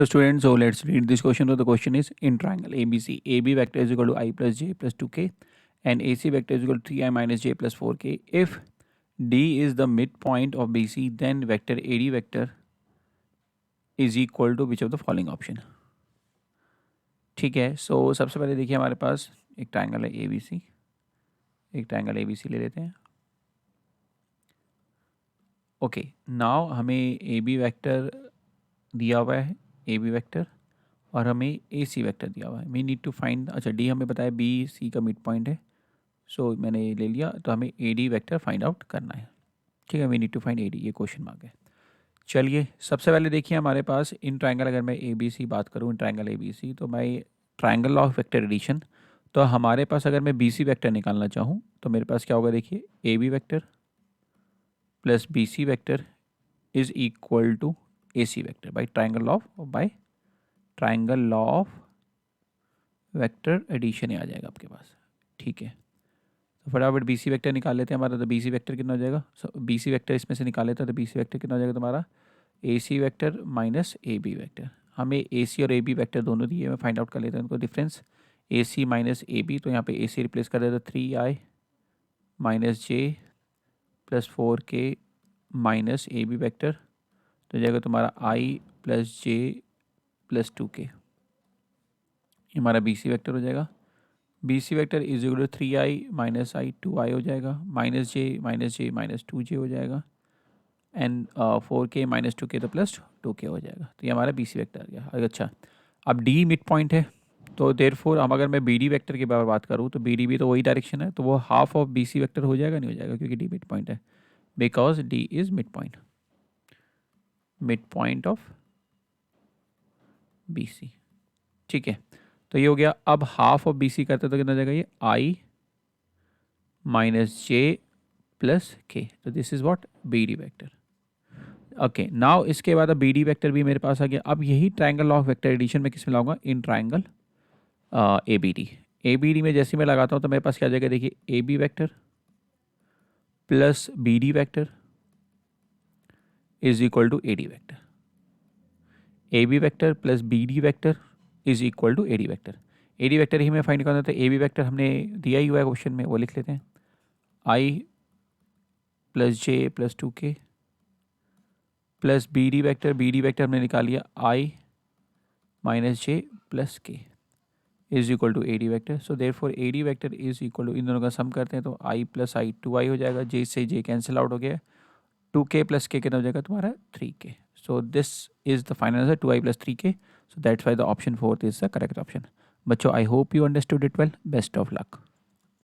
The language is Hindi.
So students, so let's read this question. So the question is, in triangle ABC, AB vector is equal to I plus j plus 2k and AC vector is equal to 3i minus j plus 4k. If D is the midpoint of BC, then vector AD vector is equal to which of the following option. ठीक है, so सबसे पहले देखिए हमारे पास एक ट्राइंगल है ABC, एक ट्राइंगल ABC ले लेते हैं. ओके, नाउ हमें AB वेक्टर दिया हुआ है, AB वेक्टर, और हमें AC वेक्टर दिया हुआ है. वी नीड टू फाइंड, अच्छा D हमें पता है BC का मिड पॉइंट है, सो मैंने ये ले लिया. तो हमें AD वेक्टर फाइंड आउट करना है. ठीक है, we need to find AD, ये क्वेश्चन मार्क है. चलिए सबसे पहले देखिए हमारे पास इन ट्राइंगल, अगर मैं ABC बात करूँ, इन ट्राइंगल ABC, तो मैं ट्राइंगल ऑफ वेक्टर एडिशन, तो हमारे पास अगर मैं BC वेक्टर निकालना चाहूँ तो मेरे पास क्या होगा, देखिए AB vector plus BC vector is equal to AC vector by triangle law of vector addition आ जाएगा आपके पास. ठीक है, तो फटाफट BC वेक्टर निकाल लेते हैं हमारा. तो BC वेक्टर कितना हो जाएगा, BC वेक्टर इसमें से निकाल लेते हैं. तो BC वेक्टर कितना हो जाएगा तुम्हारा, AC vector minus AB vector. हमें AC और AB वेक्टर दोनों दिए, मैं फाइंड आउट कर लेता हूँ उनको डिफरेंस. AC माइनस AB, तो यहाँ पे AC रिप्लेस कर देता 3i minus j plus 4k minus AB vector, तो जाएगा तुम्हारा I plus j plus 2k. ये हमारा BC वेक्टर हो जाएगा. BC vector is equal to 3i minus i 2i हो जाएगा, माइनस j माइनस 2j हो जाएगा, एंड 4k माइनस 2k तो प्लस 2k हो जाएगा. तो ये हमारा BC वेक्टर आ गया. अच्छा, अब D मिड पॉइंट है, तो देयरफॉर हम अगर मैं BD वेक्टर के बारे में बात करूँ तो BD भी तो वही डायरेक्शन है, तो वो हाफ ऑफ BC वेक्टर हो जाएगा, नहीं हो जाएगा, क्योंकि D मिड पॉइंट है, because D is mid point of BC. ठीक है, तो ये हो गया. अब हाफ ऑफ BC करते तो कितना जाएगा, ये I minus j plus k. तो this is what BD vector. Okay, now इसके बाद अब BD वेक्टर भी मेरे पास आ गया. अब यही ट्राइंगल ऑफ वेक्टर एडिशन में किस में लाऊंगा, इन ट्राइंगल ABD में जैसे मैं लगाता हूँ तो मेरे पास क्या आ जाएगा, देखिए AB vector plus BD vector is equal to AD vector. AB vector plus BD vector is equal to AD vector. AD vector ही मैं फाइंड करना था. AB वेक्टर हमने दिया ही हुआ है क्वेश्चन में, वो लिख लेते हैं. I plus j plus 2k plus BD vector हमने निकाल लिया I minus j plus k is equal to AD vector. So therefore AD vector is equal to, इन दोनों का सम करते हैं तो I प्लस I 2i हो जाएगा, j से j कैंसिल आउट हो गया, 2k प्लस k कितना हो जाएगा तुम्हारा 3k. So this is the final answer 2i plus 3k. So that's why the option 4 is the correct option. बच्चों, I hope you understood it well. Best of luck.